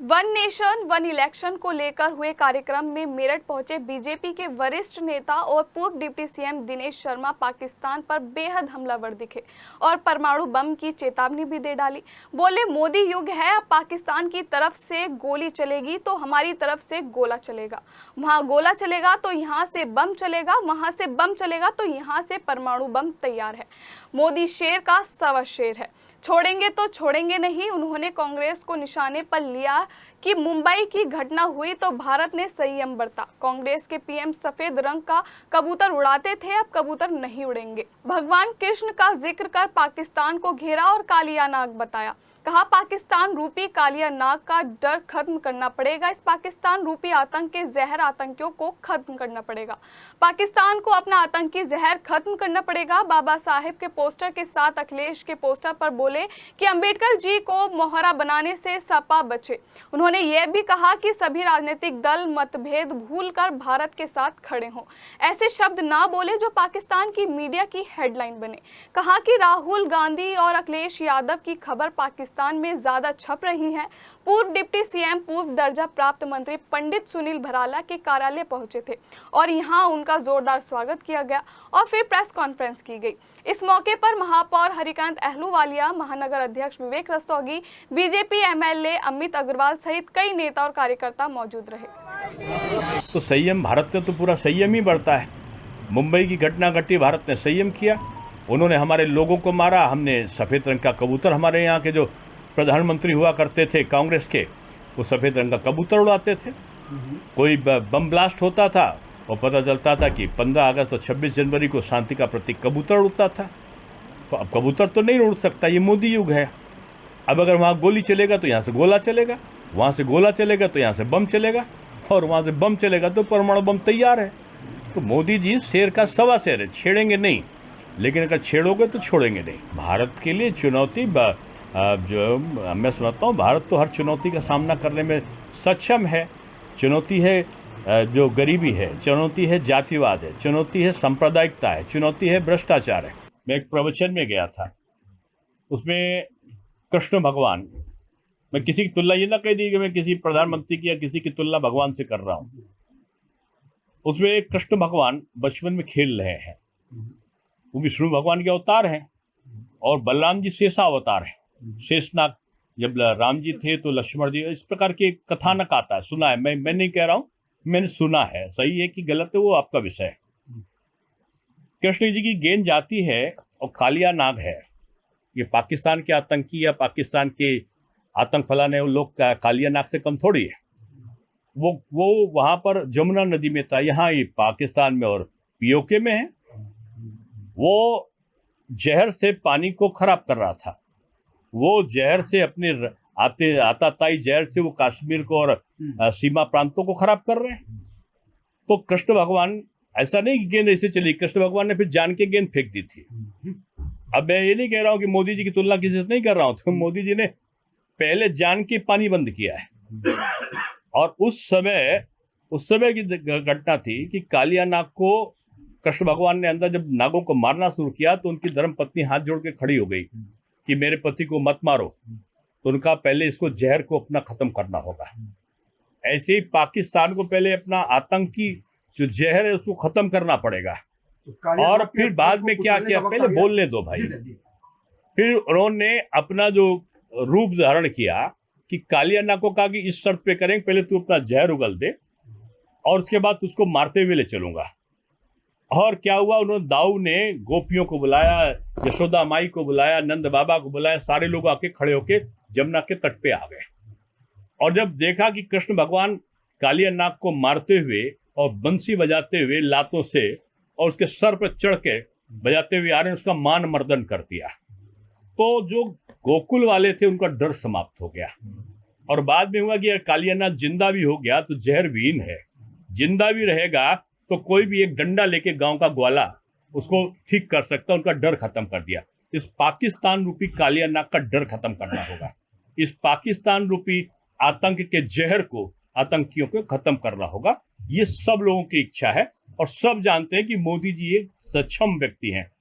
One nation one election को लेकर हुए कार्यक्रम में मेरठ पहुंचे बीजेपी के वरिष्ठ नेता और पूर्व डिप्टी सीएम दिनेश शर्मा पाकिस्तान पर बेहद हमलावर दिखे और परमाणु बम की चेतावनी भी दे डाली। बोले, मोदी युग है, अब पाकिस्तान की तरफ से गोली चलेगी तो हमारी तरफ से गोला चलेगा, वहां गोला चलेगा तो यहाँ से बम चलेगा, वहां से बम चलेगा तो यहाँ से परमाणु बम तैयार है। मोदी शेर का सवा शेर है, छोड़ेंगे तो छोड़ेंगे नहीं। उन्होंने कांग्रेस को निशाने पर लिया कि मुंबई की घटना हुई तो भारत ने संयम बरता। कांग्रेस के पीएम सफेद रंग का कबूतर उड़ाते थे, अब कबूतर नहीं उड़ेंगे। भगवान कृष्ण का जिक्र कर पाकिस्तान को घेरा और कालिया नाग बताया। कहा, पाकिस्तान रूपी कालिया नाग का डर खत्म करना पड़ेगा। इस पाकिस्तान रूपी आतंक के जहर आतंकियों को खत्म करना पड़ेगा। पाकिस्तान को अपना आतंकी जहर खत्म करना पड़ेगा। बाबा साहेब के पोस्टर के साथ अखिलेश के पोस्टर पर बोले कि अंबेडकर जी को मोहरा बनाने से सपा बचे। उन्होंने यह भी कहा कि सभी राजनीतिक दल मतभेद भूलकर भारत के साथ खड़े हों। ऐसे शब्द ना बोले जो पाकिस्तान की मीडिया की हेडलाइन बने। कहा कि राहुल गांधी और अखिलेश यादव की खबर पाकिस्तान में ज्यादा छप रही है। पूर्व डिप्टी सीएम पूर्व दर्जा प्राप्त मंत्री पंडित सुनील भराला के कार्यालय पहुंचे थे और यहां उनका जोरदार स्वागत किया गया और फिर प्रेस कॉन्फ्रेंस की गई। इस मौके पर महापौर हरिकांत अहलूवालिया, महानगर अध्यक्ष विवेक रस्तोगी, बीजेपी एमएलए अमित अग्रवाल सहित कई नेता और कार्यकर्ता मौजूद रहे। तो संयम, भारत ने तो पूरा संयम ही बरता है। मुंबई की घटना घटी, भारत ने संयम किया। उन्होंने हमारे लोगों को मारा, हमने सफेद रंग का कबूतर, हमारे यहाँ के जो प्रधानमंत्री हुआ करते थे कांग्रेस के, वो सफेद रंग का कबूतर उड़ाते थे। कोई बम ब्लास्ट होता था और पता चलता था कि 15 अगस्त और 26 जनवरी को शांति का प्रतीक कबूतर उड़ता था। तो अब कबूतर तो नहीं उड़ सकता, ये मोदी युग है। अब अगर वहाँ गोली चलेगा तो यहाँ से गोला चलेगा, वहाँ से गोला चलेगा तो यहाँ से बम चलेगा, और वहाँ से बम चलेगा तो परमाणु बम तैयार है। तो मोदी जी शेर का सवा शेर है, छेड़ेंगे नहीं, लेकिन अगर छेड़ोगे तो छोड़ेंगे नहीं। भारत के लिए चुनौती, जो मैं समझता हूँ, भारत तो हर चुनौती का सामना करने में सक्षम है। चुनौती है जो गरीबी है, चुनौती है जातिवाद है, चुनौती है सांप्रदायिकता है, चुनौती है भ्रष्टाचार है। मैं एक प्रवचन में गया था, उसमें कृष्ण भगवान, मैं किसी की तुलना ये ना कह दी कि मैं किसी प्रधानमंत्री की या किसी की तुलना भगवान से कर रहा हूँ। उसमें कृष्ण भगवान बचपन में खेल रहे हैं, वो विष्णु भगवान के अवतार हैं, और बलराम जी शेषावतार हैं। शेषनाग, जब राम जी थे तो लक्ष्मण जी, इस प्रकार के कथानक आता है, सुना है। मैं नहीं कह रहा हूँ, मैंने सुना है। सही है कि गलत है वो आपका विषय है। कृष्ण जी की गेंद जाती है और कालिया नाग है। ये पाकिस्तान के आतंकी या पाकिस्तान के आतंक फैलाने वाले लोग का कालिया नाग से कम थोड़ी है। वो वहाँ पर जमुना नदी में था, यहाँ ये पाकिस्तान में और पीओके में है। वो जहर से पानी को खराब कर रहा था। वो जहर से अपने आताताई जहर से वो कश्मीर को और सीमा प्रांतों को खराब कर रहे हैं। तो कृष्ण भगवान, ऐसा नहीं कि गेंद ऐसे चली, कृष्ण भगवान ने फिर जान के गेंद फेंक दी थी। अब मैं ये नहीं कह रहा हूँ कि मोदी जी की तुलना किसी से नहीं कर रहा हूँ, तो मोदी जी ने पहले जान के पानी बंद किया है। और उस समय की घटना थी कि कालिया नाग को कृष्ण भगवान ने अंदर जब नागों को मारना शुरू किया तो उनकी धर्मपत्नी हाथ जोड़ के खड़ी हो गई कि मेरे पति को मत मारो। तो उनका पहले इसको जहर को अपना खत्म करना होगा। ऐसे ही पाकिस्तान को पहले अपना आतंकी जो जहर है उसको खत्म करना पड़ेगा। और फिर बाद में क्या किया, पहले बोलने दो भाई। फिर उन्होंने अपना जो रूप धारण किया कि कालिया नाग को कहा कि इस शर्त पे करेंगे, पहले तू अपना जहर उगल दे और उसके बाद उसको मारते हुए ले चलूंगा। और क्या हुआ, उन्होंने दाऊ ने गोपियों को बुलाया, यशोदा माई को बुलाया, नंद बाबा को बुलाया, सारे लोग आके खड़े होके जमुना के तट पे आ गए। और जब देखा कि कृष्ण भगवान कालिया नाग को मारते हुए और बंसी बजाते हुए लातों से और उसके सर पर चढ़ के बजाते हुए आ रहे हैं, उसका मान मर्दन कर दिया। तो जो गोकुल वाले थे उनका डर समाप्त हो गया। और बाद में हुआ कि कालिया नाग जिंदा भी हो गया तो जहर विहीन है, जिंदा भी रहेगा तो कोई भी एक डंडा लेके गांव का ग्वाला उसको ठीक कर सकता, उनका डर खत्म कर दिया। इस पाकिस्तान रूपी कालिया नाग का डर खत्म करना होगा। इस पाकिस्तान रूपी आतंक के जहर को, आतंकियों को खत्म करना होगा। ये सब लोगों की इच्छा है और सब जानते हैं कि मोदी जी एक सक्षम व्यक्ति हैं।